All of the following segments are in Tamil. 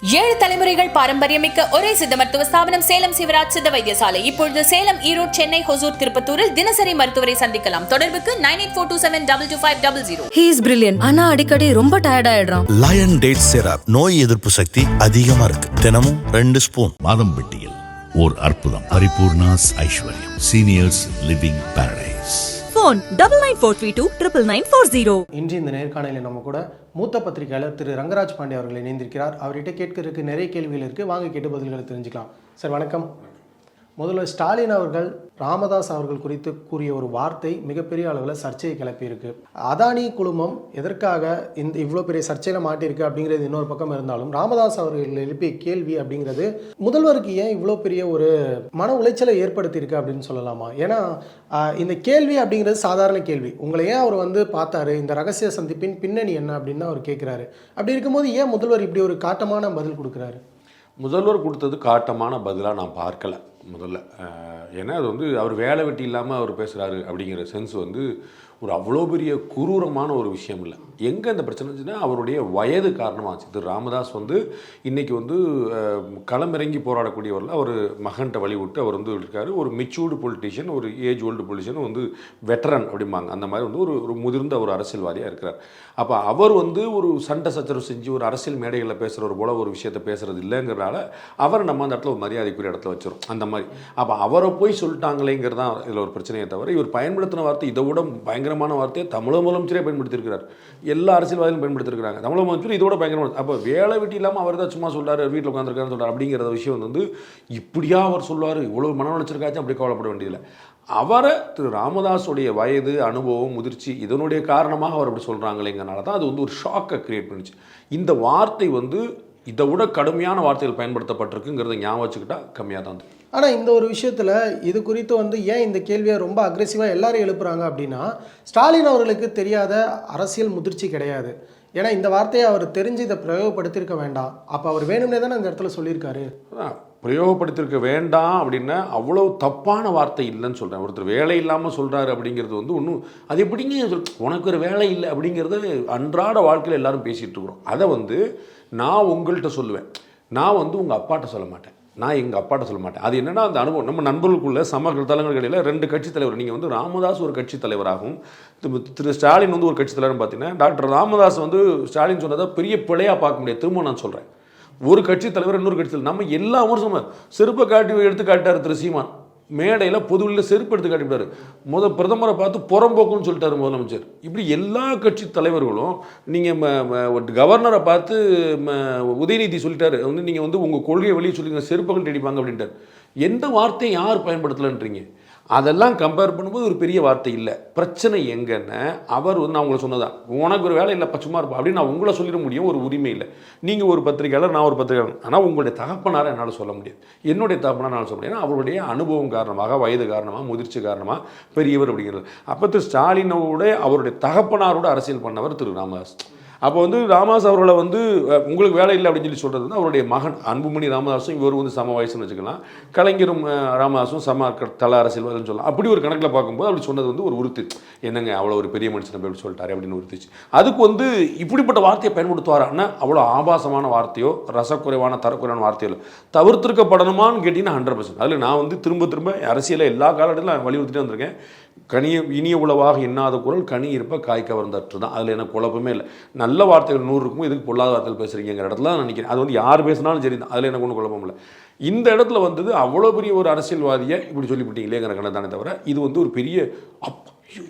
ஏழு தலைமுறைகள் பாரம்பரியமிக்க ஒரே சித்த மருத்துவ ஸ்தாபனம் சேலம் சிவராஜ் சித்த வைத்தியசாலை. இப்பொழுது சேலம், ஈரோடு, சென்னை, ஹொசூர், திருப்பத்தூரில் தினசரி மருத்துவரை சந்திக்கலாம். தொடர்புக்கு 9842272250. He is brilliant. ஆனா அடிக்கடி ரொம்ப டயர்ட் ஆயிடுறான். லயன் டேட் சிரப் நோய் எதிர்ப்பு சக்தி அதிகமா இருக்கு. தினமும் 2 ஸ்பூன். மாதம்பட்டியில் ஓர் அற்புதம். பரிபூர்ணாஸ் ஐஸ்வர்யம் சீனியர்ஸ் லிவிங் பாரடைஸ். Phone 9942299940. இன்று இந்த நேர்காணலில் நம்ம கூட மூத்த பத்திரிகையாளர் திரு ரங்கராஜ் பாண்டே அவர்கள் இணைந்திருக்கிறார். அவர்கிட்ட கேட்கறதுக்கு நிறைய கேள்விகள் இருக்குது. வாங்க கேட்டு பதில்களை தெரிஞ்சுக்கலாம். சார் வணக்கம். முதல்ல ஸ்டாலின் அவர்கள் ராமதாஸ் அவர்கள் குறித்து கூறிய ஒரு வார்த்தை மிகப்பெரிய அளவில் சர்ச்சையை கிளப்பியிருக்கு. அதானி குழுமம் எதற்காக இவ்வளோ பெரிய சர்ச்சையில் மாட்டியிருக்கு அப்படிங்கிறது இன்னொரு பக்கம் இருந்தாலும், ராமதாஸ் அவர்கள் எழுப்பிய கேள்வி அப்படிங்கிறது முதல்வருக்கு ஏன் இவ்வளோ பெரிய ஒரு மன உளைச்சலை ஏற்படுத்தியிருக்கு அப்படின்னு சொல்லலாமா? ஏன்னா இந்த கேள்வி அப்படிங்கிறது சாதாரண கேள்வி. உங்களை ஏன் அவர் பார்த்தாரு, இந்த ரகசிய சந்திப்பின் பின்னணி என்ன அப்படின்னு தான் அவர் கேட்குறாரு. அப்படி இருக்கும்போது ஏன் முதல்வர் இப்படி ஒரு காட்டமான பதில் கொடுக்குறாரு? முதல்வர் கொடுத்தது காட்டமான பதிலாக நான் பார்க்கல முதல்ல. ஏன்னா அது அவர் வேலை வெட்டி இல்லாமல் அவர் பேசுகிறாரு அப்படிங்கிற சென்ஸ் ஒரு அவ்வளோ பெரிய குரூரமான ஒரு விஷயம் இல்லை. எங்கே இந்த பிரச்சனை இருந்துச்சுன்னா அவருடைய வயது காரணமாச்சு. திரு ராமதாஸ் இன்றைக்கி களமிறங்கி போராடக்கூடியவரில் அவர் மகன்கிட்ட வழிவிட்டு அவர் இருக்கார். ஒரு மெச்சூர்டு பொலிட்டீஷியன், ஒரு ஏஜ் ஓல்டு பொலிட்டீஷியன், வெட்டரன் அப்படிம்பாங்க. அந்த மாதிரி ஒரு முதிர்ந்த ஒரு அரசியல்வாதியாக இருக்கிறார். அப்போ அவர் ஒரு சண்டை சச்சரவு செஞ்சு ஒரு அரசியல் மேடைகளில் பேசுகிறவர் போல் ஒரு விஷயத்தை பேசுகிறது இல்லைங்கிறனால அவர் நம்ம அந்த இடத்துல ஒரு மரியாதைக்குரிய இடத்துல வச்சிடும் அந்த மாதிரி. அப்போ அவரை போய் சொல்லிட்டாங்களேங்கிறது தான் இதில் ஒரு பிரச்சனையை தவிர, இவர் பயன்படுத்தின வார்த்தை இதை விட பயங்கரமான வார்த்தையை தமிழக முதலமைச்சரே பயன்படுத்தியிருக்கிறார். எல்லா அரசியல்வாதிகளும் பயன்படுத்திருக்கிறாங்க. தமிழக முதலமைச்சர் இதோட பயங்கரமான. அப்போ வேலை வெட்டி இல்லாமல் அவர் தான் சும்மா சொல்கிறார், வீட்டில் உட்காந்துருக்காருன்னு சொல்கிறார் அப்படிங்கிற விஷயம் இப்படியா அவர் சொல்லுவார், இவ்வளோ மன உளைச்சலுக்காச்சும் அப்படி கவலைப்பட வேண்டியதில்லை. அவரை திரு ராமதாஸுடைய வயது, அனுபவம், முதிர்ச்சி இதனுடைய காரணமாக அவர் அப்படி சொல்கிறாங்களேங்கிறனால தான் அது ஒரு ஷாக்கை கிரியேட் பண்ணிச்சு. இந்த வார்த்தை இதை விட கடுமையான வார்த்தைகள் பயன்படுத்தப்பட்டிருக்குங்கிறத ஞாபகம் வச்சுக்கிட்டா கம்மியாக தான். ஆனால் இந்த ஒரு விஷயத்தில் இது குறித்து ஏன் இந்த கேள்வியை ரொம்ப அக்ரெசிவாக எல்லாரும் எழுப்புறாங்க அப்படின்னா, ஸ்டாலின் அவர்களுக்கு தெரியாத அரசியல் முதிர்ச்சி கிடையாது. ஏன்னா இந்த வார்த்தையை அவர் தெரிஞ்சு இதை பிரயோகப்படுத்தியிருக்க வேண்டாம். அப்போ அவர் வேணும்னே தானே அந்த இடத்துல சொல்லியிருக்காரு. பிரயோகப்படுத்திருக்க வேண்டாம் அப்படின்னா அவ்வளோ தப்பான வார்த்தை இல்லைன்னு சொல்கிறேன். ஒருத்தர் வேலை இல்லாமல் சொல்கிறாரு அப்படிங்கிறது ஒன்றும் அது எப்படிங்க உனக்கு ஒரு வேலை இல்லை அப்படிங்கிறத அன்றாட வாழ்க்கையில் எல்லாரும் பேசிகிட்டு இருக்கிறோம். அதை நான் உங்கள்கிட்ட சொல்லுவேன். நான் உங்கள் அப்பாட்ட சொல்ல மாட்டேன், நான் எங்கள் அப்பாட்ட சொல்ல மாட்டேன். அது என்னென்னா அந்த அனுபவம் நம்ம நண்பர்களுக்குள்ள தலங்களுக்கு இடையில் 2 கட்சி தலைவர். நீங்கள் ராமதாஸ் ஒரு கட்சி தலைவராகவும் திரு ஸ்டாலின் ஒரு கட்சி தலைவர்னு பார்த்தீங்கன்னா, டாக்டர் ராமதாஸ் ஸ்டாலின் சொன்னதை பெரிய பிழையாக பார்க்க முடியாது. திரும்ப நான் சொல்கிறேன், ஒரு கட்சி தலைவர் இன்னொரு கட்சி தலைவர். நம்ம எல்லா வருஷமும் செருப்பை எடுத்து காட்டார் திரு சீமான். மேடையில் பொதுவில் செருப்பு எடுத்து காட்டிவிட்டார். பிரதமரை பார்த்து புறம்போக்குன்னு சொல்லிட்டார் முதலமைச்சர். இப்படி எல்லா கட்சி தலைவர்களும் நீங்கள் கவர்னரை பார்த்து உதயநிதி சொல்லிட்டாரு, நீங்கள் உங்கள் கொள்கையை வெளியே சொல்லிங்க, செருப்புகள் அடிப்பாங்க அப்படின்ட்டார். எந்த வார்த்தையை யார் பயன்படுத்தலைன்றீங்க? அதெல்லாம் கம்பேர் பண்ணும்போது ஒரு பெரிய வார்த்தை இல்லை. பிரச்சனை எங்கன்னா அவர் நான் உங்களை சொன்னதான், உனக்கு ஒரு வேலை இல்லை சும்மா இருப்பா அப்படின்னு நான் உங்களை சொல்லிட முடியும். ஒரு உரிமை இல்லை. நீங்கள் ஒரு பத்திரிகையாளர், நான் ஒரு பத்திரிகையாளர். ஆனால் உங்களுடைய தகப்பனாரை என்னால் சொல்ல முடியாது, என்னுடைய தகப்பனார் என்னால் சொல்ல முடியாது. அவருடைய அனுபவம் காரணமாக, வயது காரணமாக, முதிர்ச்சி காரணமாக பெரியவர் அப்படிங்கிறது. அப்போ திரு ஸ்டாலினோட அவருடைய தகப்பனாரோட அரசியல் பண்ணவர் திரு ராமதாஸ். அப்போ ராமதாஸ் அவர்களை உங்களுக்கு வேலை இல்லை அப்படின்னு சொல்கிறது அவருடைய மகன் அன்புமணி ராமதாஸும் இவர் சம வயசுன்னு வச்சுக்கலாம். கலைஞரும் ராமதாஸும் சம தல அரசியல்வாதின்னு சொல்லலாம். அப்படி ஒரு கணக்கில் பார்க்கும்போது அப்படி சொன்னது ஒரு உறுத்து. என்னங்க அவ்வளோ ஒரு பெரிய மனுஷனை போய் சொல்லிட்டாரு அப்படின்னு உறுத்துச்சு. அதுக்கு இப்படிப்பட்ட வார்த்தையை பயன்படுத்துவாரான்னா அவ்வளோ ஆபாசமான வார்த்தையோ ரசக்குறைவான தரக்குறைவான வார்த்தையோ தவிர்த்திருக்கப்படணுமான்னு கேட்டிங்கன்னா 100%. அதில் நான் திரும்ப திரும்ப அரசியலில் எல்லா காலகட்டத்திலும் வலியுறுத்திட்டே வந்திருக்கேன். இனிய உளவாக எண்ணாத குரல் கனி இருப்ப காய் கவர்ந்தற்று தான். அதில் எனக்கு குழப்பமே இல்லை. நல்ல வார்த்தைகள் 100 இருக்கும், இதுக்கு பொல்லாத வார்த்தைகள் பேசுகிறீங்கிற இடத்துல தான் நினைக்கிறேன். அது யார் பேசினாலும் சரி தான், அதில் எனக்கு ஒன்றும் குழப்பம் இல்லை. இந்த இடத்துல அவ்வளோ பெரிய ஒரு அரசியல்வாதியை இப்படி சொல்லிவிட்டீங்களேங்கிற கணக்கு தானே தவிர இது ஒரு பெரிய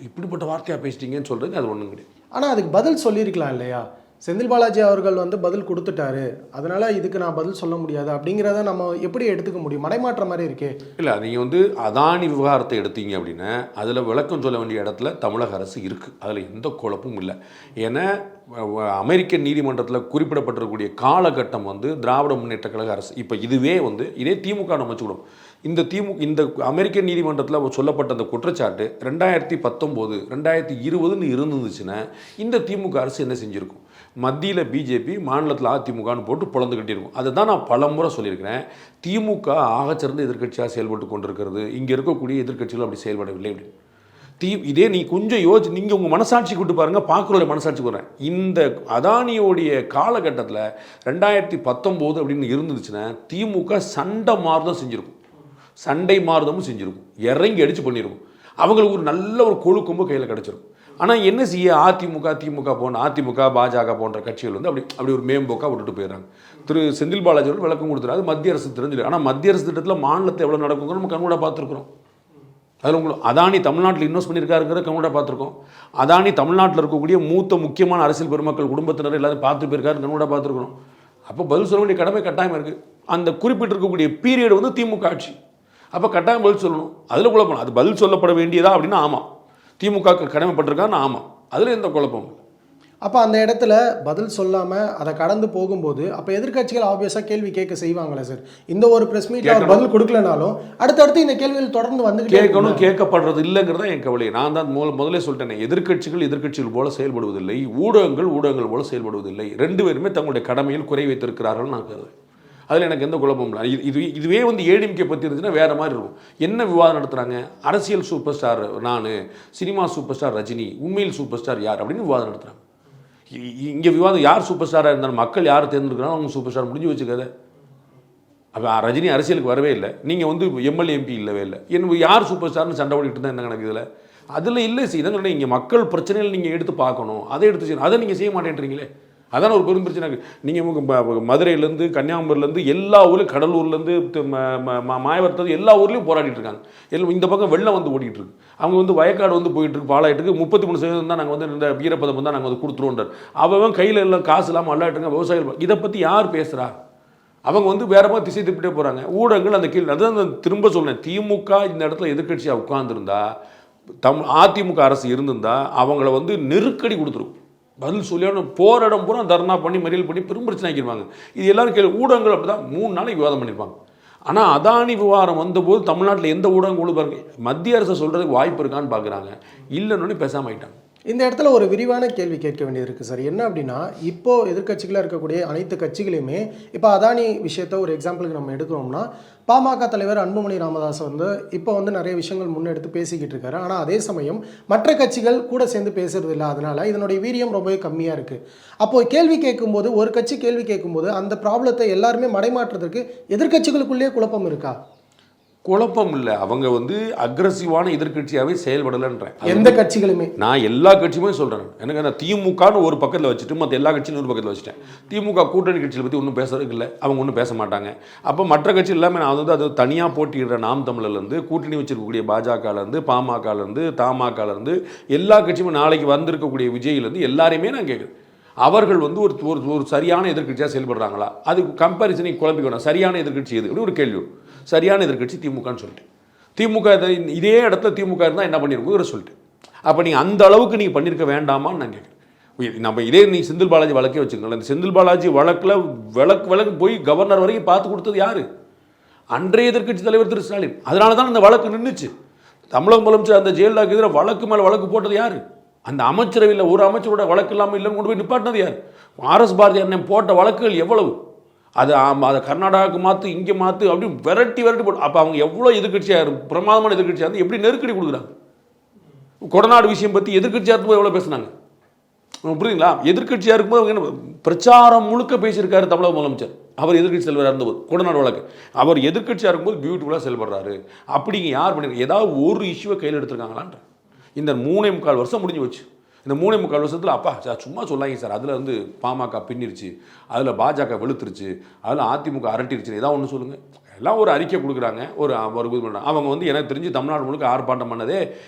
இப்படிப்பட்ட வார்த்தையாக பேசிட்டீங்கன்னு சொல்கிறது அது ஒன்றும் கிடையாது. ஆனால் அதுக்கு பதில் சொல்லியிருக்கலாம் இல்லையா? செந்தில் பாலாஜி அவர்கள் பதில் கொடுத்துட்டாரு, அதனால இதுக்கு நான் பதில் சொல்ல முடியாது அப்படிங்கிறத நம்ம எப்படி எடுத்துக்க முடியும்? மடைமாற்ற மாதிரி இருக்கே. இல்லை, நீங்கள் அதானி விவகாரத்தை எடுத்தீங்க அப்படின்னா அதில் விளக்கம் சொல்ல வேண்டிய இடத்துல தமிழக அரசு இருக்குது. அதில் எந்த குழப்பமும் இல்லை. ஏன்னா அமெரிக்க நீதிமன்றத்தில் குறிப்பிடப்பட்டிருக்கக்கூடிய காலகட்டம் திராவிட முன்னேற்ற கழக அரசு. இப்போ இதுவே இதே திமுக நம்ம வச்சுக்கிடும். இந்த அமெரிக்க நீதிமன்றத்தில் சொல்லப்பட்ட அந்த குற்றச்சாட்டு 2019 2020 இருந்துச்சுன்னா இந்த திமுக அரசு என்ன செஞ்சுருக்கும்? மத்தியில் பிஜேபி, மாநிலத்தில் அதிமுகன்னு போட்டு பொழந்து கட்டியிருக்கும். அதை தான் நான் பல முறை சொல்லியிருக்கிறேன். திமுக ஆகச்சிறந்த எதிர்க்கட்சியாக செயல்பட்டு கொண்டிருக்கிறது, இங்கே இருக்கக்கூடிய எதிர்க்கட்சிகள் அப்படி செயல்படவில்லை அப்படின்னு. இதே நீ கொஞ்சம் நீங்கள் உங்கள் மனசாட்சி கூட்டு பாருங்கள், பார்க்குறோட மனசாட்சி போடுறேன். இந்த அதானியோடைய காலகட்டத்தில் 2019 அப்படின்னு இருந்துச்சுன்னா திமுக சண்டை மாறுதம் செஞ்சுருக்கும், சண்டை மாறுதமும் செஞ்சுருக்கும், இறங்கி அடித்து பண்ணியிருக்கும். அவங்களுக்கு ஒரு நல்ல ஒரு கொழுக்கொம்பு கையில் கிடச்சிருக்கும். ஆனால் என்ன செய்ய, திமுக போன்ற அதிமுக பாஜக போன்ற கட்சிகள் வந்து அப்படி ஒரு மேம்போக்காக விட்டுட்டு போயிடுறாங்க. திரு செந்தில் பாலாஜி அவர்கள் விளக்கம் கொடுத்துறாரு, மத்திய அரசு தெரிஞ்சிடும். ஆனால் மத்திய அரசு திட்டத்தில் மாநிலத்தை எவ்வளோ நடக்குங்க நம்ம கண்கூட பார்த்துருக்குறோம். அதில் உங்களுக்கு அதானி தமிழ்நாட்டில் இன்வெஸ்ட் பண்ணியிருக்காருங்கிற கண்கூட பார்த்துருக்கோம். அதானி தமிழ்நாட்டில் இருக்கக்கூடிய மூத்த முக்கியமான அரசியல் பெருமக்கள் குடும்பத்தினர் எல்லாரும் பார்த்து போயிருக்காரு, கண்கூட பார்த்துருக்கணும். அப்போ பதில் சொல்ல வேண்டிய கடமை கட்டாயம் இருக்குது. அந்த குறிப்பிட்டிருக்கக்கூடிய பீரியட் வந்து திமுக ஆட்சி. அப்போ கட்டாயம் பதில் சொல்லணும். அதில் குழப்பம், அது பதில் சொல்லப்பட வேண்டியதா அப்படின்னா ஆமாம், திமுக கடமைப்பட்டிருக்கான்னு ஆமாம், அதில் எந்த குழப்பமும் இல்லை. அப்போ அந்த இடத்துல பதில் சொல்லாமல் அதை கடந்து போகும்போது அப்போ எதிர்க்கட்சிகள் ஆப்வியஸாக கேள்வி கேட்க செய்வாங்களே சார். இந்த ஒரு ப்ரெஸ் மீட்டில் பதில் கொடுக்கலனாலும் அடுத்தடுத்து இந்த கேள்விகள் தொடர்ந்து வந்து கேட்கணும், கேட்கப்படுறது இல்லைங்கிறத என் கவலை. நான் தான் முதலே சொல்லிட்டேன், எதிர்க்கட்சிகள் போல செயல்படுவதில்லை, ஊடகங்கள் போல செயல்படுவதில்லை. ரெண்டு பேருமே தங்களுடைய கடமையில் குறை வைத்திருக்கிறார்கள் நான் கருதுறேன். அதில் எனக்கு எந்த குழப்பமும் இல்லை. இதுவே வந்து ஏடிஎம்கே பற்றி இருந்துச்சுன்னா வேறு மாதிரி இருக்கும். என்ன விவாதம் நடத்துகிறாங்க, அரசியல் சூப்பர் ஸ்டார் நான், சினிமா சூப்பர் ஸ்டார் ரஜினி, உண்மையில் சூப்பர் ஸ்டார் யார் அப்படின்னு விவாதம் நடத்துகிறாங்க. இங்கே விவாதம் யார் சூப்பர் ஸ்டாராக இருந்தாலும் மக்கள் யார் தேர்ந்தெடுக்கிறாலும் அவங்க சூப்பர் ஸ்டார் முடிஞ்சு வச்சுக்காத. அப்போ ரஜினி அரசியலுக்கு வரவே இல்லை, நீங்கள் வந்து எம்எல்ஏ எம்பி இல்லவே இல்லை, என்ன யார் சூப்பர் ஸ்டார்னு சண்டை ஓடிட்டு தான் என்ன கணக்கு இதில்? அதில் இல்லை இதான் இங்கே மக்கள் பிரச்சனைகள் நீங்கள் எடுத்து பார்க்கணும், அதை எடுத்து செய்யணும். அதை நீங்கள் செய்ய மாட்டேன்றீங்களே, அதான ஒரு பெரும் பிரச்சனை இருக்குது. நீங்கள் மதுரையிலேருந்து கன்னியாகுமரியிலேருந்து எல்லா ஊர்லேயும், கடலூர்லேருந்து மாயவரத்து எல்லா ஊர்லேயும் போராடிட்டு இருக்காங்க. எல்லாம் இந்த பக்கம் வெள்ளம் வந்து ஓடிட்டு இருக்கு. அவங்க வந்து வயக்காடு வந்து போயிட்டு இருக்கு, பாலாயிட்டுக்கு 33% தான் நாங்கள் வந்து இந்த வீரப்பதம் தான் நாங்கள் வந்து கொடுத்துருவோன்றார். அவன் கையில் எல்லாம் காசு இல்லாமல் அல்லாட்டுங்க விவசாயிகள். இதை பற்றி யார் பேசுகிறா? அவங்க வந்து வேற மாதிரி திசை திருப்பிட்டே போகிறாங்க. ஊடகங்கள் அந்த கீழ், அதுதான் திரும்ப சொல்றேன், திமுக இந்த இடத்துல எதிர்க்கட்சியாக உட்கார்ந்துருந்தா, அதிமுக அரசு இருந்திருந்தா அவங்கள வந்து நெருக்கடி கொடுத்துரும். பதில் சொல்லியான போராடம் பூரா தர்ணா பண்ணி மறியல் பண்ணி பெரும் பிரச்சனை ஆக்கிடுவாங்க. இது எல்லாரும் கேள்வி. ஊடகங்கள் அப்படி தான் 3 நாளைக்கு விவாதம் பண்ணியிருப்பாங்க. ஆனால் அதானி விவகாரம் வந்தபோது தமிழ்நாட்டில் எந்த ஊடகம் கொண்டு பாருங்க, மத்திய அரசு சொல்கிறதுக்கு வாய்ப்பு இருக்கான்னு பார்க்குறாங்க, இல்லைன்னு பேசாமல் ஆகிட்டாங்க. இந்த இடத்துல ஒரு விரிவான கேள்வி கேட்க வேண்டியது இருக்குது சார். என்ன அப்படின்னா, இப்போது எதிர்க்கட்சிகளாக இருக்கக்கூடிய அனைத்து கட்சிகளையுமே, இப்போ அதானி விஷயத்த ஒரு எக்ஸாம்பிளுக்கு நம்ம எடுக்கிறோம்னா, பாமக தலைவர் அன்புமணி ராமதாஸ் வந்து இப்போ வந்து நிறைய விஷயங்கள் முன்னெடுத்து பேசிக்கிட்டு இருக்காரு. ஆனால் அதே சமயம் மற்ற கட்சிகள் கூட சேர்ந்து பேசுறது இல்லை. அதனால இதனுடைய வீரியம் ரொம்பவே கம்மியாக இருக்குது. அப்போது கேள்வி கேட்கும்போது, ஒரு கட்சி கேள்வி கேட்கும்போது அந்த ப்ராப்ளத்தை எல்லாருமே மடைமாற்றுறதுக்கு எதிர்க்கட்சிகளுக்குள்ளேயே குழப்பம் இருக்கா? குழப்பம் இல்லை, அவங்க வந்து அக்ரஸிவான எதிர்கட்சியாகவே செயல்படலைன்றேன். எந்த கட்சிகளுமே, நான் எல்லா கட்சியுமே சொல்கிறேன். எனக்கு நான் திமுகன்னு ஒரு பக்கத்தில் வச்சுட்டு மற்ற எல்லா கட்சியும் ஒரு பக்கத்தில் வச்சுட்டேன். திமுக கூட்டணி கட்சியை பற்றி ஒன்றும் பேசுறதுக்கு இல்லை, அவங்க ஒன்றும் பேச மாட்டாங்க. அப்போ மற்ற கட்சி எல்லாமே நான் வந்து அது தனியாக போட்டியிடுற நாம் தமிழர்லேருந்து, கூட்டணி வச்சிருக்கக்கூடிய பாஜகலேருந்து, பாமகலேருந்து, தமாகலேருந்து எல்லா கட்சியுமே, நாளைக்கு வந்திருக்கக்கூடிய விஜயிலேருந்து எல்லாரையுமே நான் கேட்குறேன், அவர்கள் வந்து ஒரு சரியான எதிர்கட்சியாக செயல்படுறாங்களா? அதுக்கு கம்பேரிசனை குழம்பிக்கணும். சரியான எதிர்கட்சி எது அப்படி ஒரு கேள்வி. சரியான எதிர்கட்சி திமுகன்னு சொல்லிட்டு, திமுக இதே இடத்துல திமுக இருந்தால் என்ன பண்ணியிருக்கும் சொல்லிட்டு, அப்போ நீங்கள் அந்த அளவுக்கு நீங்கள் பண்ணியிருக்க வேண்டாமான்னு நான் கேட்குறேன். நம்ம இதே நீங்கள் செந்தில் பாலாஜி வழக்கே வச்சுக்கோங்களேன். இந்த செந்தில் பாலாஜி வழக்கில் விளக்கு போய் கவர்னர் வரைக்கும் பார்த்து கொடுத்தது யார்? அன்றைய எதிர்கட்சி தலைவர் திரு ஸ்டாலின். அதனால தான் அந்த வழக்கு நின்றுச்சு. தமிழக முதலமைச்சர் அந்த ஜெயலலிதாவுக்கு எதிராக வழக்கு மேலே வழக்கு போட்டது யார்? அந்த அமைச்சரவையில் ஒரு அமைச்சரோட வழக்கு இல்லாமல் இல்லைன்னு கொண்டு போய் நிப்பாட்டினது யார்? RS பாரதி அண்ணன் போட்ட வழக்குகள் எவ்வளவு? அதை கர்நாடகாவுக்கு மாற்று, இங்கே மாற்று, அப்படி விரட்டி போட்டு. அப்போ அவங்க எவ்வளோ எதிர்கட்சியாக பிரமாதமான எதிர்கட்சியாக இருந்து எப்படி நெருக்கடி கொடுக்குறாங்க? கொடநாடு விஷயம் பற்றி எதிர்கட்சியாக இருக்கும்போது எவ்வளோ பேசுனாங்க, புரியுதுங்களா? எதிர்கட்சியாக இருக்கும்போது அவங்க என்ன பிரச்சாரம் முழுக்க பேசியிருக்காரு தமிழக முதலமைச்சர். அவர் எதிர்கட்சி தலைவராக இருந்தபோது கொடநாடு வழக்கு, அவர் எதிர்கட்சியாக இருக்கும்போது பியூட்டிஃபுல்லாக செயல்படுறாரு. அப்படிங்க யார் பண்ணிருக்காங்க? ஏதாவது ஒரு இஷ்யூவை கையில் எடுத்துருக்காங்களான்ற. இந்த 3.25 வருஷம் முடிஞ்சு வச்சு, இந்த 3.25 வருஷத்தில் அப்பா சார் சும்மா சொல்லாங்க சார், அதில் வந்து பாமக பின்னிருச்சு, அதில் பாஜக வெளுத்துருச்சு, அதில் அதிமுக அரட்டிருச்சு, ஏதாவது ஒன்று சொல்லுங்கள். எல்லாம் ஒரு அறிக்கை கொடுக்குறாங்க, ஒரு இது பண்ணுறாங்க. அவங்க வந்து எனக்கு தெரிஞ்சு தமிழ்நாடு முழுக்க ஆர்ப்பாட்டம் பண்ணதே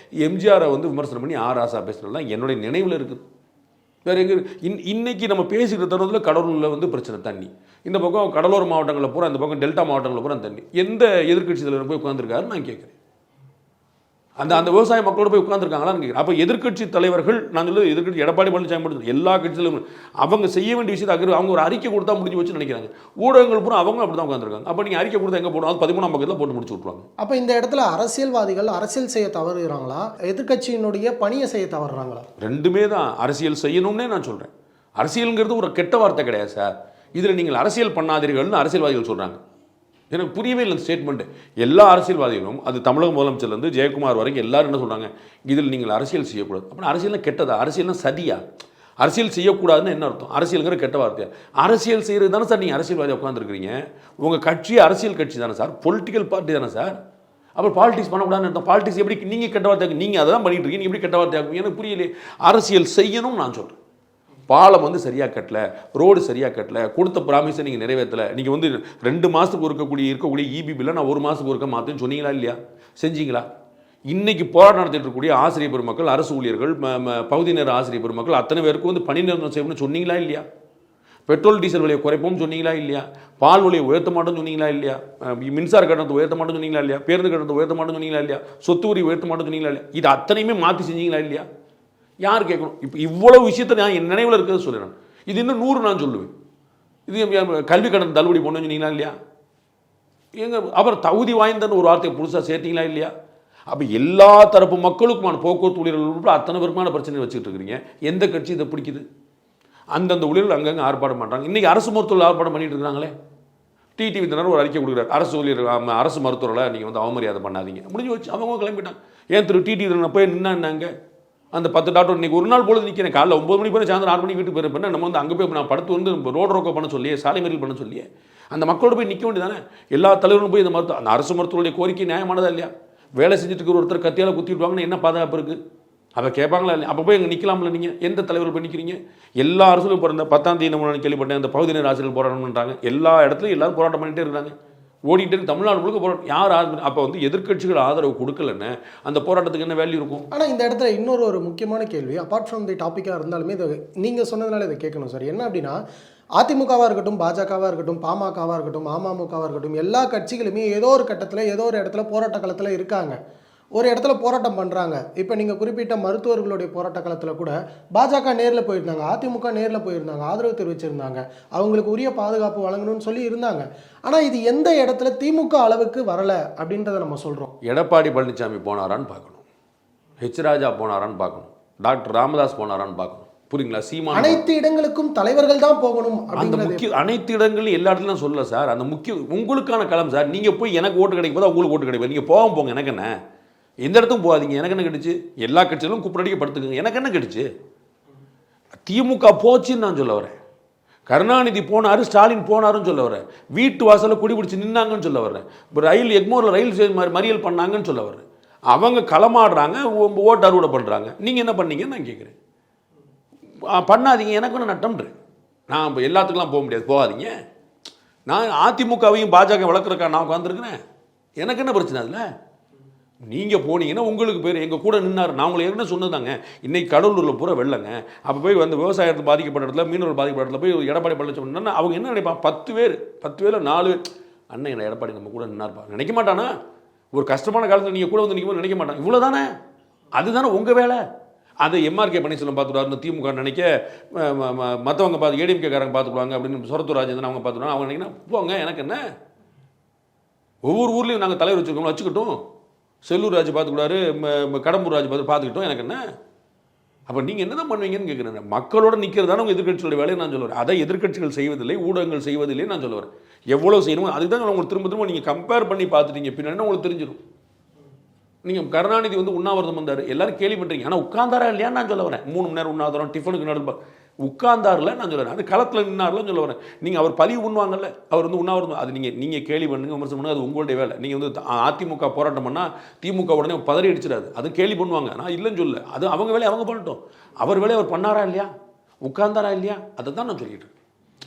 எம்ஜிஆரை வந்து விமர்சனம் பண்ணி ராசா பேசுகிறதுலாம் என்னுடைய நினைவில் இருக்குது. வேறு எங்கே இன்னைக்கு நம்ம பேசிக்கிற தருணத்தில் கடலூரில் வந்து பிரச்சனை தண்ணி, இந்த பக்கம் கடலோர மாவட்டங்களில் பூரா, இந்த பக்கம் டெல்டா மாவட்டங்களில் பூரா தண்ணி. எந்த எதிர்கட்சி தலைவர் போய் உட்காந்துருக்காருன்னு நான் கேட்குறேன். அந்த விவசாய மக்களோட போய் உட்காந்துருக்காங்களான்னு கேட்குறேன். அப்போ எதிர்கட்சி தலைவர்கள், நான் சொல்லுறது எதிர்கட்சி எடப்பாடி பழனிசாமி மட்டும் எல்லா கட்சியிலும் அவங்க செய்ய வேண்டிய விஷயத்தை அவங்க ஒரு அறிக்கை கொடுத்தா முடிஞ்சு வச்சு நினைக்கிறாங்க. ஊடகங்கள் பூரா அவங்க அப்படி தான் உட்காந்துருக்காங்க. அப்போ நீங்கள் அறிக்கை கொடுத்தா எங்கே போடும்? அது 13ஆம் பக்கத்தில் போட்டு முடிச்சு விட்ருவாங்க. அப்போ இந்த இடத்துல அரசியல்வாதிகள் அரசியல் செய்ய தவறுகிறாங்களா, எதிர்கட்சியினுடைய பணியை செய்ய தவறுறாங்களா? ரெண்டுமே தான். அரசியல் செய்யணும்னே நான் சொல்கிறேன். அரசியலுங்கிறது ஒரு கெட்ட வார்த்தை கிடையாது சார். இதில் நீங்கள் அரசியல் பண்ணாதீர்கள்னு அரசியல்வாதிகள் சொல்கிறாங்க. எனக்கு புரியவே இல்லை ஸ்டேட்மெண்ட். எல்லா அரசியல்வாதிகளும், அது தமிழக முதலமைச்சர்லேருந்து ஜெயக்குமார் வரைக்கும் எல்லாரும் என்ன சொல்கிறாங்க, இதில் நீங்கள் அரசியல் செய்யக்கூடாது. அப்படின்னா அரசியல்னா கெட்டதா? அரசியல்னா சதியா? அரசியல் செய்யக்கூடாதுன்னு என்ன அர்த்தம்? அரசியலுங்கிற கெட்ட வார்த்தையா? அரசியல் செய்கிறது தானே சார் நீங்கள் அரசியல்வாதி உட்காந்துருக்கிறீங்க. உங்கள் கட்சி அரசியல் கட்சி தானே சார், பொலிட்டிக்கல் பார்ட்டி தானே சார். அப்புறம் பாலிடிக்ஸ் பண்ணக்கூடாதுன்னு அர்த்தம். பாலிடிக்ஸ் எப்படி நீங்கள் கெட்ட வார்த்தை, நீங்கள் அதை தான் பண்ணிட்டு இருக்கீங்க, நீங்கள் எப்படி கெட்ட வார்த்தை ஆகும்? எனக்கு புரியலையே. அரசியல் செய்யணும்னு நான் சொல்கிறேன். பாலம் வந்து சரியாக கட்டல, ரோடு சரியாக கட்டல, கொடுத்த ப்ராமிஸை நீங்கள் நிறைவேற்றலை. நீங்கள் வந்து 2 மாதத்துக்கு இருக்கக்கூடிய இபி பில்லை நான் 1 மாதத்துக்கு ஒருக்க மாற்றேன்னு சொன்னீங்களா இல்லையா? செஞ்சீங்களா? இன்றைக்கி போராட்டம் நடத்திட்டு இருக்கக்கூடிய ஆசிரியர் பெருமக்கள், அரசு ஊழியர்கள், பகுதி நேர ஆசிரியர் பெருமக்கள் அத்தனை பேருக்கு வந்து பணி நிரந்தரம் செய்யணும்னு சொன்னீங்களா இல்லையா? பெட்ரோல் டீசல் விலையை குறைப்போம்னு சொன்னீங்களா இல்லையா? பால் விலையை உயர்த்த மாட்டோம்னு சொன்னீங்களா இல்லையா? மின்சார கட்டணத்தை உயர்த்த மாட்டோம்னு சொன்னீங்களா இல்லையா? பேருந்து கட்டணத்தை உயர்த்த மாட்டோம்னு சொன்னீங்களா இல்லையா? சொத்து வரி உயர்த்த மாட்டோம்னு சொன்னீங்களா இல்லையா? இது அத்தனையுமே மாற்றி செஞ்சீங்களா இல்லையா? யார் கேட்கணும்? இப்போ இவ்வளவு விஷயத்தை நான் என் நினைவில் இருக்கிறது சொல்லுறேன். இது இன்னும் 100 நான் சொல்லுவேன். இது கல்வி கடன் தள்ளுபடி பண்ணு சொன்னீங்களா இல்லையா? எங்க அப்புறம் தகுதி வாய்ந்தன்னு ஒரு வார்த்தையை புதுசாக சேர்த்தீங்களா இல்லையா? அப்போ எல்லா தரப்பு மக்களுக்குமான போக்குவரத்து ஊழியர்கள் உட்பட அத்தனை பேருமான பிரச்சனை வச்சுக்கிட்டு இருக்கிறீங்க. எந்த கட்சி இதை பிடிக்குது? அந்தந்த ஊழியர்கள் அங்கங்கே ஆர்ப்பாட்டம் பண்ணுறாங்க. இன்றைக்கி அரசு மருத்துவர்கள் ஆர்ப்பாட்டம் பண்ணிட்டு இருக்கிறாங்களே. டிடிவி தினம் ஒரு அறிக்கை கொடுக்குறாரு, அரசு ஊழியர் அரசு மருத்துவர்களை நீங்கள் வந்து அவமரியாதை பண்ணாதீங்க முடிஞ்சு வச்சு. அவங்க கிளம்பிட்டாங்க. ஏன் திரு டிடிவி தினம் போய் நின்னாங்க அந்த 10 டாக்டர் இன்றைக்கி ஒரு நாள் போல நிற்கிறேன். காலைல 9 மணி போய் சாயந்தரம் 6 மணிக்கு வீட்டுக்கு போயிருப்பேன். நம்ம வந்து அங்கே போய் நான் படுத்து வந்து ரோடு ரோக்கோ பண்ண சொல்லியே, சாலை மறியல் பண்ண சொல்லியே அந்த மக்களோட போய் நிற்க வேண்டியதானே. எல்லா தலைவரும் போய் அந்த அரசு மருத்துவருடைய கோரிக்கை நியாயமானதா இல்லையா? வேலை செஞ்சுட்டு இருக்கிற ஒருத்தர் கத்தியால் குத்திவிடுவாங்கன்னு என்ன பாதுகாப்பு இருக்குது? அதை கேட்பாங்களா இல்லையா? அப்போ போய் அங்கே நிற்கலாம்ல? நீங்கள் எந்த தலைவர் போய் நிற்கிறீங்க? எல்லா அரசுலையும் பிறந்த 10ஆம் தேதி நம்ம கேள்விப்பட்டேன், அந்த பகுதி நேர ஆசிரியர்கள் போராட்டம் பண்ணுறாங்க. எல்லா இடத்துலையும் எல்லாரும் போராட்டம் பண்ணிகிட்டே இருக்காங்க. ஓடிட்டு தமிழ்நாடு முழுக்க போராட்டம். யார் அப்போ வந்து எதிர்க்கட்சிகள் ஆதரவு கொடுக்கலன்னு அந்த போராட்டத்துக்கு என்ன வேல்யூ இருக்கும்? ஆனால் இந்த இடத்துல இன்னொரு முக்கியமான கேள்வி, அப்பார்ட் ஃப்ரம் தி டாப்பிக்காக இருந்தாலுமே இதை நீங்கள் சொன்னதுனால இதை கேட்கணும் சார். என்ன அப்படின்னா, அதிமுகவாக இருக்கட்டும், பாஜகவாக இருக்கட்டும், பாமகவாக இருக்கட்டும், அமமுகவாக இருக்கட்டும், எல்லா கட்சிகளுமே ஏதோ ஒரு கட்டத்தில் ஏதோ ஒரு இடத்துல போராட்ட காலத்தில் இருக்காங்க. ஒரு இடத்துல போராட்டம் பண்ணுறாங்க. இப்போ நீங்கள் குறிப்பிட்ட மருத்துவர்களுடைய போராட்ட காலத்தில் கூட பாஜக நேரில் போயிருந்தாங்க, அதிமுக நேரில் போயிருந்தாங்க, ஆதரவு தெரிவிச்சிருந்தாங்க, அவங்களுக்கு உரிய பாதுகாப்பு வழங்கணும்னு சொல்லி இருந்தாங்க. ஆனால் இது எந்த இடத்துல திமுக அளவுக்கு வரலை அப்படின்றத நம்ம சொல்கிறோம். எடப்பாடி பழனிசாமி போனாரான்னு பார்க்கணும், ஹெச் ராஜா போனாரான்னு பார்க்கணும், டாக்டர் ராமதாஸ் போனாரான்னு பார்க்கணும். புரியுங்களா? சீமான் அனைத்து இடங்களுக்கும் தலைவர்கள் தான் போகணும். அந்த முக்கிய அனைத்து இடங்களும் எல்லா இடத்துலையும் சொல்லல சார். அந்த முக்கிய உங்களுக்கான களம் சார். நீங்கள் போய் எனக்கு ஓட்டு கிடைக்கும் போது உங்களுக்கு ஓட்டு கிடைக்கும். நீங்கள் போங்க, எனக்கு என்ன, எந்த இடத்துக்கும் போகாதீங்க. எனக்கு என்ன கிடைச்சு? எல்லா கட்சிகளும் கூப்பிடடிக்க படுத்துக்குங்க. எனக்கு என்ன கிடைச்சு? திமுக போச்சுன்னு நான் சொல்ல வரேன். கருணாநிதி போனார், ஸ்டாலின் போனாருன்னு சொல்ல வரேன். வீட்டு வாசலில் குடி பிடிச்சி நின்னாங்கன்னு சொல்ல வரேன். இப்போ எக்மோரில் ரயில் மறியல் பண்ணாங்கன்னு சொல்ல வரேன். அவங்க களமாடுறாங்க, ஓட்டு அறுவடை பண்ணுறாங்க. நீங்கள் என்ன பண்ணீங்கன்னு நான் கேட்குறேன். பண்ணாதீங்க, எனக்கு ஒன்று நட்டம்ன்றேன். நான் இப்போ எல்லாத்துக்கெல்லாம் போக முடியாது, போகாதீங்க. நான் அதிமுகவையும் பாஜக வளர்க்குறக்கா நான் உட்காந்துருக்கிறேன். எனக்கு என்ன பிரச்சனை அதில்? நீங்கள் போனீங்கன்னா உங்களுக்கு பேர் எங்கள் கூட நின்னார். நான் உங்களை ஏற்கனவே சொன்னதாங்க. இன்றைக்கி கடலூரில் பூரா வெள்ளங்க. அப்போ போய் வந்து விவசாயத்தில் பாதிக்கப்பட்ட இடத்துல, மீனவர் பாதிக்கப்பட்ட இடத்துல போய் எடப்பாடி பழனிசாமி அவங்க என்ன நினைப்பான்? 10 பேர் 4 பேர் அண்ணன் என்ன எடப்பாடி நம்ம கூட நின்னார்ப்பா நினைக்க மாட்டானா? ஒரு கஷ்டமான காலத்தில் நீங்கள் கூட வந்து நிற்கும்போது நினைக்க மாட்டான். இவ்வளோ தானே, அதுதானே உங்கள் வேலை. அதை எம்ஆர்கே பன்னீர்செல்வம் பார்த்துக்குவாருன்னு திமுக நினைக்க, மற்றவங்க பார்த்து ஏடிஎம்கேக்காரங்க பார்த்துக்குவாங்க அப்படின்னு சொரத்தூர் ராஜேந்திரன் அவங்க பார்த்துக்குவாங்க. அவங்க நினைக்கிறேன் போங்க, எனக்கு என்ன. ஒவ்வொரு ஊர்லேயும் நாங்கள் தலைவர் வச்சுருக்கோம், வச்சுக்கிட்டோம். செல்லூர் ராஜ் பார்த்துக்கூடாரு, கடம்பூர் ராஜ் பார்த்துக்கிட்டோம், எனக்கு என்ன. அப்போ நீங்கள் என்ன தான் பண்ணுவீங்கன்னு கேட்குறேன். மக்களோட நிற்கிறதான உங்கள் எதிர்க்கட்சியோட வேலையை நான் சொல்லுவேன். அதை எதிர்க்கட்சிகள் செய்வதில்லை, ஊடகங்கள் செய்வதில்லை நான் சொல்லுவேன். எவ்வளோ செய்யணுமோ அதுக்கு தான் உங்களுக்கு திரும்ப நீங்கள் கம்பேர் பண்ணி பார்த்துட்டீங்க. பின்னாடி உங்களுக்கு தெரிஞ்சிடும். நீங்கள் கருணாநிதி வந்து உண்ணாவிரதம் வந்தார், எல்லாரும் கேள்வி பண்ணுறீங்க. ஆனால் உட்கார்ந்தாரா இல்லையான்னு நான் சொல்ல வரேன். 3 மணி நேரம் உண்ணாவிரதம், டிஃபனுக்கு நடுப்பா உட்கார்ந்தாரில் நான் சொல்ல வரேன். அது களத்தில் நின்னார்லாம் சொல்ல வரேன். நீங்கள் அவர் பதிவு உண்ணுவாங்கல்ல, அவர் வந்து உண்ணாவிரதம், அது நீங்கள் கேள்வி பண்ணுங்க, விமர்சனம் பண்ணுங்க, அது உங்களுடைய வேலை. நீங்கள் வந்து அதிமுக போராட்டம் பண்ணால் திமுக உடனே பதறி அடிச்சிடாது, அது கேள்வி பண்ணுவாங்க. நான் இல்லைன்னு சொல்ல, அது அவங்க வேலையை அவங்க பண்ணட்டும். அவர் வேலையை அவர் பண்ணாரா இல்லையா, உட்கார்ந்தாரா இல்லையா, அதை தான் நான் சொல்லிட்டு இருக்கேன்.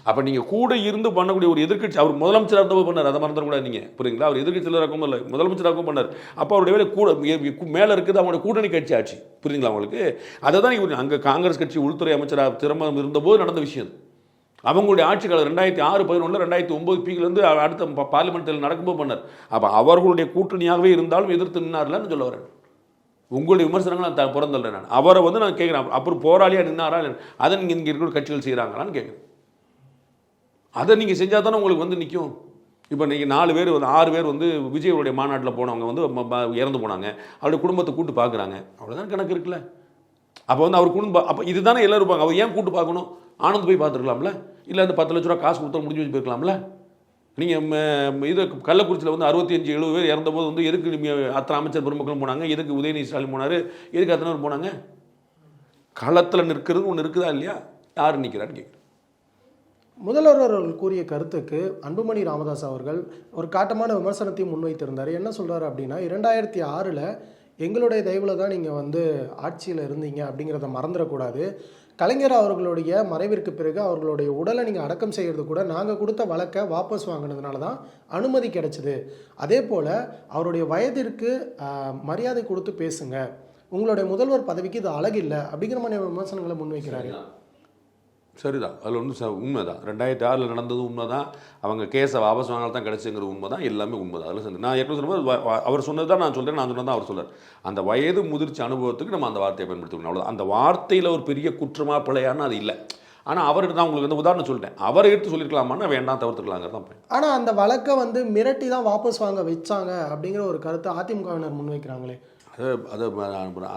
அப்போ நீங்கள் கூட இருந்து பண்ணக்கூடிய ஒரு எதிர்க்கட்சி, அவர் முதலமைச்சராக இருந்தபோது பண்ணார், அதை மறந்துடக்கூடாது நீங்கள். புரியுங்களா? அவர் எதிர்க்கட்சியில் இருக்கும் இல்லை, முதலமைச்சராகவும் பண்ணார். அப்போ அவருடைய வேலை கூட மேலே இருக்குது, அவங்களுடைய கூட்டணி கட்சி ஆட்சி. புரியுங்களா உங்களுக்கு? அதை தான் இவர் அங்கே காங்கிரஸ் கட்சி உள்துறை அமைச்சராக திரும்ப இருந்தபோது நடந்த விஷயம். அவங்களுடைய ஆட்சி காலம் 2006, 2011, 2009 பீக்லேருந்து அடுத்த பார்லிமெண்ட்டில் நடக்கும்போது பண்ணார். அப்போ அவர்களுடைய கூட்டணியாகவே இருந்தாலும் எதிர்த்து நின்னார்லன்னு சொல்ல வரேன். உங்களுடைய விமர்சனங்கள் நான் பிறந்தல்றேன். நான் அவரை வந்து நான் கேட்குறேன், அப்புறம் போராளியாக நின்னாரா, அதை நீங்கள் இங்கே இருக்கிற கட்சிகள் செய்கிறாங்களான்னு கேட்குறேன். அதை நீங்கள் செஞ்சால் தானே உங்களுக்கு வந்து நிற்கும். இப்போ நீங்கள் 4 பேர் வந்து 6 பேர் வந்து விஜயனுடைய மாநாட்டில் போனவங்க வந்து இறந்து போனாங்க, அவருடைய குடும்பத்தை கூட்டு பார்க்குறாங்க, அவ்வளோதான் கணக்கு இருக்குல்ல. அப்போ வந்து அவர் குடும்பம், அப்போ இதுதானே எல்லோரும் இருப்பாங்க. அவர் ஏன் கூட்டு பார்க்கணும்? ஆனந்த் போய் பார்த்துருக்கலாம்ல, இல்லை அந்த 10 லட்ச ரூபா காசு கொடுத்தா முடிஞ்சு வச்சு போயிருக்கலாம்ல. நீங்கள் இது கள்ளக்குறிச்சியில் வந்து 65-70 பேர் இறந்தபோது வந்து எதுக்கு அத்தனை அமைச்சர் பெருமக்களும் போனாங்க, எதுக்கு உதயநிதி ஸ்டாலின் போனார், எதுக்கு அத்தனை பேர் போனாங்க? களத்தில் நிற்கிறது ஒன்று இருக்குதா இல்லையா? யார் நிற்கிறான்னு கேட்குறேன். முதல்வர் அவர்கள் கூறிய கருத்துக்கு அன்புமணி ராமதாஸ் அவர்கள் ஒரு காட்டமான விமர்சனத்தையும் முன்வைத்திருந்தார். என்ன சொல்கிறார் அப்படின்னா, 2006 எங்களுடைய தயவில் தான் நீங்கள் வந்து ஆட்சியில் இருந்தீங்க அப்படிங்கிறத மறந்துடக்கூடாது. கலைஞர் அவர்களுடைய மறைவிற்கு பிறகு அவர்களுடைய உடலை நீங்கள் அடக்கம் செய்கிறது கூட நாங்கள் கொடுத்த வழக்கை வாபஸ் வாங்கினதுனால தான் அனுமதி கிடைச்சிது. அதே போல் அவருடைய வயதிற்கு மரியாதை கொடுத்து பேசுங்க, உங்களுடைய முதல்வர் பதவிக்கு இது அழகில்லை அப்படிங்கிற மாதிரி விமர்சனங்களை முன்வைக்கிறாரு. சரிதான், அதில் வந்து உண்மை தான். 2006 நடந்தது உண்மை தான். அவங்க கேஸை வாபஸ் வாங்கினால தான் கிடச்சிங்கிறது உண்மை தான். எல்லாமே உண்மை தான். அதில் நான் ஏற்கனவே சொல்லும்போது அவர் சொன்னது தான் நான் சொல்கிறேன், நான் சொன்னது தான் அவர் சொல்கிறார். அந்த வயது முதிர்ச்சி அனுபவத்துக்கு நம்ம அந்த வார்த்தையை பயன்படுத்திக்கணும், அவ்வளோதான். அந்த வார்த்தையில் ஒரு பெரிய குற்றமாக பிழையான்னு அது இல்லை. ஆனால் அவர்கிட்ட தான் உங்களுக்கு வந்து உதாரணம் சொல்லிட்டேன், அவரை எடுத்து சொல்லியிருக்கலாமான்னா வேண்டாம், தவிர்த்துக்கலாங்கிறது தான். ஆனால் அந்த வழக்கை வந்து மிரட்டி தான் வாபஸ் வாங்க வச்சாங்க அப்படிங்கிற ஒரு கருத்தை அதிமுகவினர் முன்வைக்கிறாங்களே. அதை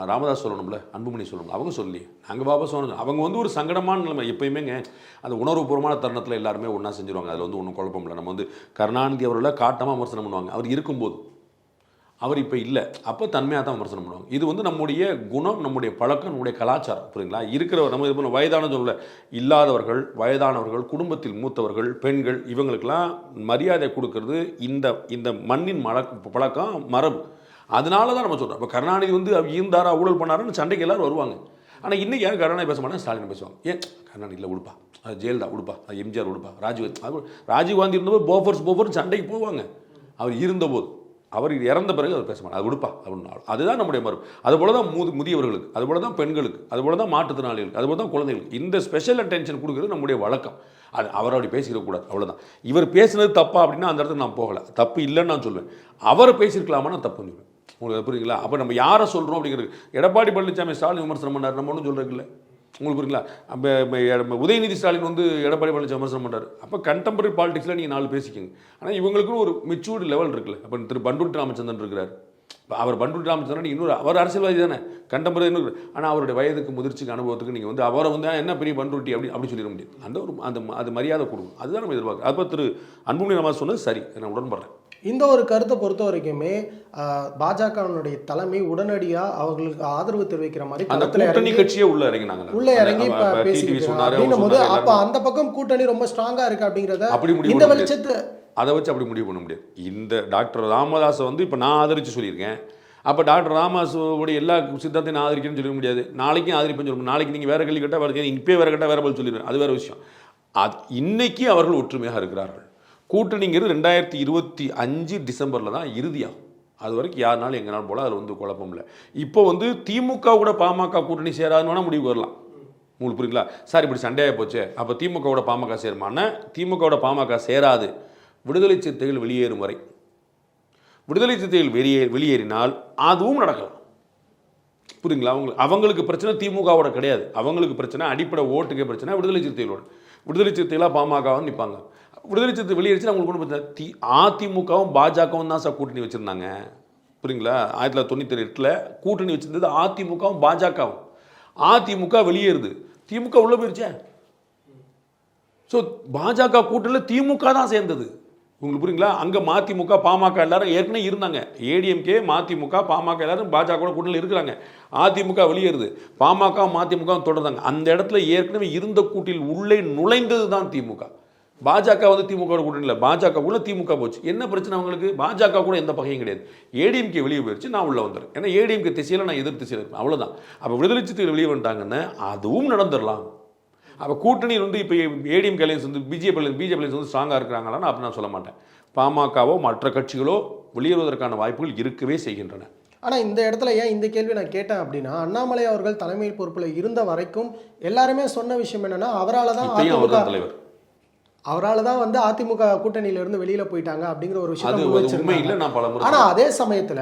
ராமதாஸ் சொல்லணும்ல, அன்புமணி சொல்லணும். அவங்க சொல்லி நாங்கள் வாபஸ் வாங்கணும். அவங்க வந்து ஒரு சங்கடமான நிலைமை எப்பயுமேங்க. அந்த உணர்வுபூர்வமான தருணத்தில் எல்லாருமே ஒன்றா செஞ்சுருவாங்க. அதில் வந்து ஒன்றும் குழப்பம் இல்லை. நம்ம வந்து கருணாநிதி அவர்களை காட்டமாக விமர்சனம் பண்ணுவாங்க. அவர் இருக்கும்போது, அவர் இப்போ இல்லை, அப்போ தன்மையாக தான் விமர்சனம் பண்ணுவாங்க. இது வந்து நம்முடைய குணம், நம்முடைய பழக்கம், நம்முடைய கலாச்சாரம். புரியுங்களா? இருக்கிற நம்ம இது வயதான சொல்ல இல்லாதவர்கள், வயதானவர்கள், குடும்பத்தில் மூத்தவர்கள், பெண்கள், இவங்களுக்கெல்லாம் மரியாதை கொடுக்கறது இந்த மண்ணின் பழக்கம், மரபு. அதனால தான் நம்ம சொல்கிறோம். இப்போ கருணாநிதி வந்து இருந்தாரா ஊழல் பண்ணாருன்னு சண்டைக்கு எல்லாரும் வருவாங்க. ஆனால் இன்றைக்கி யாரும் கருணாநிதி பேச மாட்டாங்க, ஸ்டாலின் பேசுவாங்க. ஏன் கருணாநிதி இல்லை உடுப்பா, அது ஜெயலலிதா உடுப்பா, அது எம்ஜிஆர் உடுப்பா, ராஜீவ்காந்தி இருந்தபோது போஃபர்ஸ் சண்டைக்கு போவாங்க. அவர் இருந்தபோது, அவர் இறந்த பிறகு அவர் பேச மாட்டார், அது உடுப்பா அப்படின்னு. அதுதான் நம்முடைய மரபு. அதுபோல தான் முதியவர்களுக்கு, அதுபோல தான் பெண்களுக்கு, அதுபோல தான் மாற்றுத்திறனாளிகளுக்கு, அதுபோல தான் குழந்தைகளுக்கு இந்த ஸ்பெஷல் அட்டென்ஷன் கொடுக்குறது நம்முடைய வழக்கம். அது அவர் அப்படி பேசிக்கக்கூடாது, அவ்வளோதான். இவர் பேசுனது தப்பா அப்படின்னா அந்த இடத்துக்கு நான் போகலை, தப்பு இல்லைன்னு நான் சொல்லுவேன். அவரை பேசியிருக்கலாமா நான் தப்புன்னு சொல்லுவேன். உங்களுக்கு புரியுங்களா? அப்போ நம்ம யாரை சொல்கிறோம் அப்படிங்கிறது. எடப்பாடி பழனிசாமி ஸ்டாலின் விமர்சனம் பண்ணார், நம்ம ஒன்றும் சொல்கிறதுக்கு இல்லை. உங்களுக்கு புரியுங்களா? அப்போ உதயநிதி ஸ்டாலின் வந்து எடப்பாடி பழனிசாமி விமர்சனம் பண்ணுறாரு. அப்போ கண்டெம்பரரி பாலிடிக்ஸில் நீங்கள் 4 பேசிக்கோங்க. ஆனால் இவங்களுக்கும் ஒரு மெச்சூர்டு லெவல் இருக்குல்ல. அப்போ திரு பண்டூட்டி ராமச்சந்திரன் இருக்கிறார். அவர் பண்டூட்டி ராமச்சந்திரன் இன்னொரு அவர் அரசியல்வாதி தானே, கண்டெம்பரரி இன்னொரு. ஆனால் அவருடைய வயதுக்கு முதிர்ச்சிக்கு அனுபவத்துக்கு நீங்கள் வந்து அவரை வந்து என்ன பெரிய பண்டூட்டி அப்படி சொல்லிட முடியாது. அது மரியாதை கொடுக்கும். அதுதான் நம்ம எதிர்பார்க்குறோம். அப்போ திரு அன்புமணி ராமதாஸ் சொன்னது சரி, நான் உடன்படுறேன். இந்த ஒரு கருத்தை பொறுத்த வரைக்குமே பாஜகவினுடைய தலைமை உடனடியாக அவர்களுக்கு ஆதரவு தெரிவிக்கிற மாதிரி கூட்டணி கட்சியே உள்ள இறங்கி அப்படின்னும் போது அப்போ அந்த பக்கம் கூட்டணி ரொம்ப ஸ்ட்ராங்கா இருக்கு அப்படிங்கிறத இந்த வெளிச்சத்தை அதை வச்சு அப்படி முடிவு பண்ண முடியாது. இந்த டாக்டர் ராமதாஸை வந்து இப்போ நான் ஆதரித்து சொல்லியிருக்கேன். அப்போ டாக்டர் ராமதாஸோடைய எல்லா சித்தாந்தையும் நான் ஆதரிக்கிறேன்னு சொல்ல முடியாது. நாளைக்கும் ஆதரிப்பேன்னு சொல்ல முடியும். நாளைக்கு நீங்கள் வேறு கேள்வி கேட்டால் வேறு, இப்போ வேறு கேட்டால் வேறு பதில் சொல்லிடுவேன், அது வேறு விஷயம். இன்னைக்கு அவர்கள் ஒற்றுமையாக இருக்கிறார்கள். கூட்டணிங்கிறது 2025 டிசம்பரில் தான் இறுதியாகும். அது வரைக்கும் யாருனாலும் எங்கனாலும் போல அதில் வந்து குழப்பம் இல்லை. இப்போ வந்து திமுக கூட பாமக கூட்டணி சேராதுன்னு வேணால் முடிவுக்கு வரலாம். உங்களுக்கு புரியுங்களா? சார் இப்படி சண்டையாக போச்சு, அப்போ திமுகவோட பாமக சேருமானா? திமுகவோட பாமக சேராது, விடுதலை சிறுத்தைகள் வெளியேறும் வரை. விடுதலை சிறுத்தைகள் வெளியேறினால் அதுவும் நடக்கலாம். புரியுங்களா? அவங்களுக்கு பிரச்சனை திமுகவோட கிடையாது. அவங்களுக்கு பிரச்சனை அடிப்படை ஓட்டுக்கே பிரச்சனை விடுதலை சிறுத்தைகளோட. விடுதலை சிறுத்தைகளாக பாமகவும் நிற்பாங்க. விடுதலை சிறுத்தை வெளியேறிச்சு அவங்களுக்கு ஒன்றும் பிரச்சனை. அதிமுகவும் பாஜகவும் தான் சார் கூட்டணி வச்சுருந்தாங்க. புரியுங்களா? 1998 கூட்டணி வச்சுருந்தது அதிமுகவும் பாஜகவும். அதிமுக வெளியேறுது, திமுக உள்ள போயிருச்சே. ஸோ பாஜக கூட்டணியில் திமுக தான் சேர்ந்தது. உங்களுக்கு புரியுங்களா? அங்கே மதிமுக பாமக எல்லாரும் ஏற்கனவே இருந்தாங்க. ஏடிஎம்கே மதிமுக பாமக எல்லாரும் பாஜக கூட்டணியில் இருக்கிறாங்க. அதிமுக வெளியேறுது, பாமக மதிமுக தொடர்ந்தாங்க. அந்த இடத்துல ஏற்கனவே இருந்த கூட்டில் உள்ளே நுழைந்தது தான் திமுக. பாஜக வந்து திமுக கூட்டணி இல்லை, பாஜக கூட திமுக போச்சு. என்ன பிரச்சனை அவங்களுக்கு? பாஜக கூட எந்த பகையும் கிடையாது. ஏடிஎம்கே வெளியே போயிடுச்சு, நான் உள்ள வந்துடுறேன். ஏன்னா ஏடிஎம்கே திசையில் நான் எதிர் திசையில் இருப்பேன், அவ்வளோதான். அப்போ விடுதலை சிறுத்தைகள் வெளியே வந்துட்டாங்கன்னு அதுவும் நடந்துடலாம். அப்போ கூட்டணியில் வந்து இப்போ ஏடிஎம்கே அலையன்ஸ் வந்து பிஜேபி அலையன்ஸ் வந்து ஸ்ட்ராங்காக இருக்கிறாங்களான்னு அப்படி நான் சொல்ல மாட்டேன். பாமகவோ மற்ற கட்சிகளோ வெளியேறுவதற்கான வாய்ப்புகள் இருக்கவே செய்கின்றன. ஆனால் இந்த இடத்துல ஏன் இந்த கேள்வி நான் கேட்டேன் அப்படின்னா, அண்ணாமலை அவர்கள் தலைமை பொறுப்பில் இருந்த வரைக்கும் எல்லாருமே சொன்ன விஷயம் என்னன்னா, அவரால் தான் தலைவர், அவரால் தான் வந்து அதிமுக கூட்டணியிலிருந்து வெளியில போயிட்டாங்க அப்படிங்கிற ஒரு விஷயம். ஆனா அதே சமயத்துல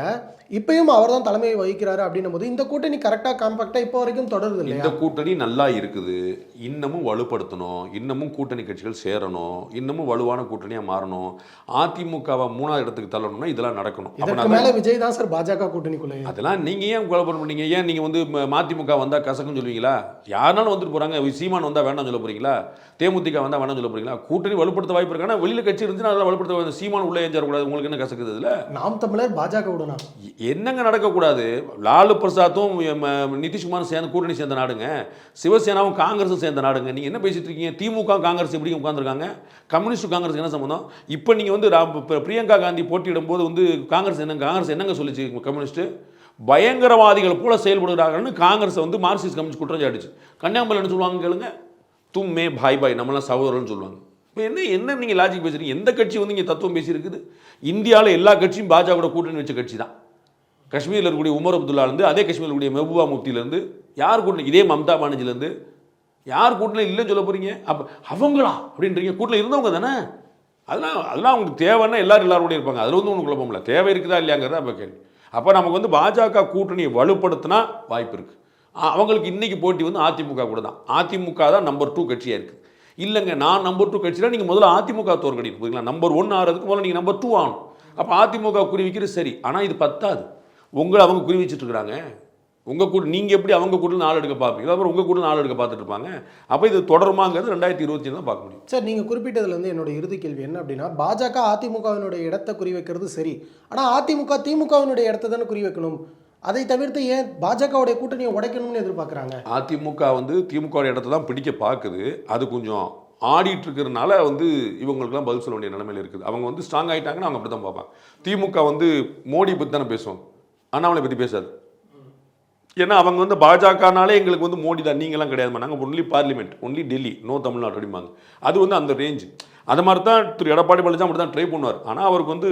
இப்பயும் அவர் தான் தலைமையை வகிக்கிறாரு அப்படின்னும் போது இந்த கூட்டணி கரெக்டா காம்பாக்டா இப்போ வரைக்கும் தொடருது இல்லை? இந்த கூட்டணி நல்லா இருக்குது, இன்னமும் வலுப்படுத்தணும், இன்னமும் கூட்டணி கட்சிகள் சேரணும், இன்னமும் வலுவான கூட்டணியா மாறணும். அதிமுகவை 3ஆவது இடத்துக்கு தள்ளணும்னா இதெல்லாம் நடக்கணும். இதற்கு மேல விஜய் தான் சார் பாஜக கூட்டணிக்குள்ள. அதெல்லாம் நீங்க ஏன் குழப்பம் பண்ணீங்க? ஏன் நீங்க வந்து மதிமுக வந்தா கசக்குன்னு சொல்லுவீங்களா? யாருனாலும் வந்துட்டு போறாங்க. சீமான் வந்தா வேண்டாம் சொல்ல போறீங்களா? தேமுதிக வந்தா வேண்டாம் சொல்ல போறீங்களா? கூட்டணி வலுப்படுத்த வாய்ப்பு இருக்கு. ஆனால் வெளியில் கட்சி இருந்துச்சுன்னா அதெல்லாம் வலுப்படுத்த சீமான் உள்ளே ஏஞ்சாரக்கூடாது. உங்களுக்கு என்ன கசக்குது இதில்? நாம் தமிழர் பாஜகவுடனா என்னங்க நடக்கக்கூடாது? லாலு பிரசாத்தும் நிதிஷ்குமாரும் சேர்ந்து கூட்டணி சேர்ந்த நாடுங்க. சிவசேனாவும் காங்கிரஸும் சேர்ந்த நாடுங்க. நீங்கள் என்ன பேசிட்டு இருக்கீங்க? திமுக காங்கிரஸ் எப்படி உட்காந்துருக்காங்க? கம்யூனிஸ்ட் காங்கிரஸ் என்ன சம்பந்தம்? இப்போ நீங்கள் வந்து பிரியங்கா காந்தி போட்டியிடும் போது வந்து காங்கிரஸ் என்னங்க சொல்லிச்சு? கம்யூனிஸ்ட் பயங்கரவாதிகள் போல செயல்படுகிறாங்கன்னு காங்கிரஸ் வந்து மார்க்சிஸ்ட் கம்யூனிஸ்ட் குற்றம் சாட்டுச்சு. கன்னியாகுமரி என்ன சொல்லுவாங்க கேளுங்க, தும்மே பாய் பாய், நம்மளாம் சகோதரர்னு சொல்லுவாங்க. இப்போ என்ன நீங்கள் லாஜிக் பேசுறீங்க? எந்த கட்சி வந்து இங்கே தத்துவம் பேசியிருக்குது? இந்தியாவில் எல்லா கட்சியும் பாஜக கூட்டணி வச்ச கட்சி தான். காஷ்மீரில் இருக்கக்கூடிய உமர் அப்துல்லாலேருந்து, அதே காஷ்மீரில் இருக்கக்கூடிய மெஹபூபா முஃப்தியிலேருந்து, யார் கூட்டணி, இதே மம்தா பானர்ஜிலேருந்து யார் கூட்டணி இல்லைன்னு சொல்ல போகிறீங்க? அப்போ அவங்களா அப்படின்றீங்க? கூட்டணி இருந்தவங்க தானே. அதெல்லாம் அவங்களுக்கு தேவைன்னா எல்லாரோடய இருப்பாங்க. அதில் வந்து ஒன்றும் குழப்பம் இல்லை. தேவை இருக்குதா இல்லையாங்கிறத அப்போ கேள்வி. அப்போ நமக்கு வந்து பாஜக கூட்டணியை வலுப்படுத்தினா வாய்ப்பு இருக்குது. அவங்களுக்கு இன்றைக்கி போட்டி வந்து அதிமுக கூட தான். அதிமுக தான் நம்பர் 2 கட்சியாக இருக்குது. இல்லைங்க, நான் நம்பர் 2 கட்சியில் நீங்கள் முதல்ல அதிமுக தோற்கடிக்கணும். புரியுங்களா? நம்பர் 1 ஆகிறதுக்கு முதல்ல நீங்கள் நம்பர் 2 ஆகணும். அப்போ அதிமுக குறி வைக்கிறது சரி, ஆனால் இது பத்தாது. உங்களை அவங்க குறி வச்சுட்டு இருக்கிறாங்க. உங்கள் கூட நீங்கள் எப்படி அவங்க கூட 4 எடுக்க பார்ப்பீங்க, அப்புறம் உங்கள் கூட 4 எடுக்க பார்த்துட்டு இருப்பாங்க. அப்போ இது தொடருமாங்கிறது 2027 தான் பார்க்க முடியும். சார், நீங்கள் குறிப்பிட்டதுலேருந்து என்னோட இறுதி கேள்வி என்ன அப்படின்னா, பாஜக அதிமுகவினுடைய இடத்தை குறி வைக்கிறது சரி, ஆனால் அதிமுக திமுகவினுடைய இடத்தை தானே குறி வைக்கணும். அதை தவிர்த்து ஏன் பாஜகவுடைய கூட்டணியை உடைக்கணும்னு எதிர்பார்க்குறாங்க? அதிமுக வந்து திமுக இடத்தை தான் பிடிக்க பார்க்குது. அது கொஞ்சம் ஆடிட்டு இருக்கிறதுனால வந்து இவங்களுக்குலாம் பதில் சொல்ல வேண்டிய நிலைமையில் இருக்குது. அவங்க வந்து ஸ்ட்ராங் ஆகிட்டாங்கன்னா அவங்க அப்படி தான் பார்ப்பாங்க. திமுக வந்து மோடி பற்றி தானே பேசுவாங்க, அண்ணாமலை பற்றி பேசாது. ஏன்னா அவங்க வந்து பாஜகனாலே எங்களுக்கு வந்து மோடி தான், நீங்களாம் கிடையாது, நாங்கள் only parliament, only Delhi, no Tamil Nadu அப்படிம்பாங்க. அது வந்து அந்த ரேஞ்சு. அது மாதிரி தான் திரு எடப்பாடி பழனிசாமி அப்படி தான் ட்ரை பண்ணுவார். ஆனால் அவருக்கு வந்து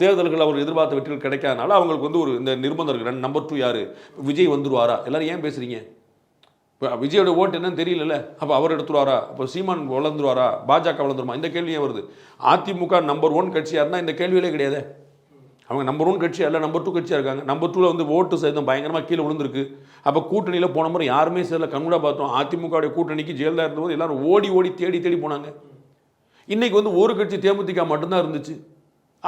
தேர்தல்கள் அவர் எதிர்பார்த்த வெற்றிகள் கிடைக்காதனால அவங்களுக்கு வந்து ஒரு இந்த நிர்பந்தம் இருக்குது. நம்பர் 2 யார்? விஜய் வந்துருவாரா? எல்லாரும் ஏன் பேசுகிறீங்க? இப்போ விஜயோட ஓட்டு என்னன்னு தெரியல. அப்போ அவர் எடுத்துருவாரா? அப்போ சீமான் வளர்ந்துருவாரா? பாஜக வளர்ந்துருமா? இந்த கேள்வியே வருது. அதிமுக நம்பர் 1 கட்சியாக இருந்தால் இந்த கேள்வியிலே கிடையாது. அவங்க நம்பர் 1 கட்சியாக இல்லை, நம்பர் 2 கட்சியாக இருக்காங்க. நம்பர் 2ல் வந்து ஓட்டு சதவீதம் பயங்கரமாக கீழே விழுந்திருக்கு. அப்போ கூட்டணியில் போன முறை யாருமே சேரல, கண்கூட பார்த்தோம். அதிமுகவுடைய கூட்டணிக்கு ஜெயலலிதா இருந்தபோது எல்லாரும் ஓடி தேடி போனாங்க. இன்றைக்கி வந்து ஒரு கட்சி தேமுதிக மட்டும்தான் இருந்துச்சு.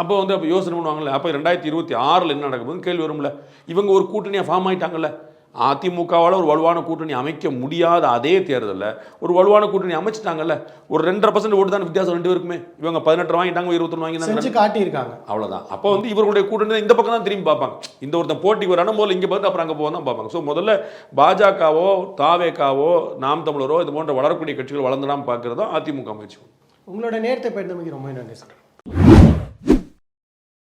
அப்போ வந்து அப்போ யோசனை பண்ணுவாங்கல்ல, அப்போ 2026 என்ன நடக்க போகுதுன்னு கேள்வி வரும்ல. இவங்க ஒரு கூட்டணியாக ஃபார்ம் ஆகிட்டாங்கல்ல. அதிமுகவால் ஒரு வலுவான கூட்டணி அமைக்க முடியாத அதே தேர்தலில் ஒரு வலுவான கூட்டணி அமைச்சிட்டாங்கல்ல. ஒரு 2.5% ஓட்டு தான் வித்தியாசம் 2 பேருக்குமே. இவங்க 18 வாங்கிட்டாங்க, 21 வாங்கினாங்க, காட்டியிருக்காங்க. அவ்வளோதான். அப்போ வந்து இவர்களுடைய கூட்டணி இந்த பக்கம் தான் திரும்பி பார்ப்பாங்க. இந்த ஒருத்தன் போட்டி வரான முதல்ல இங்கே பார்த்து அப்புறம் அங்கே போக தான் பார்ப்பாங்க. ஸோ முதல்ல பாஜகவோ தாவேகாவோ நாம் தமிழரோ இது போன்ற வளரக்கூடிய கட்சிகள் வளர்ந்துடாமல் பார்க்குறது தான் அதிமுக முயற்சி. உங்களோட நேரத்தை பயன்படுத்தி ரொம்ப நன்றி சார்.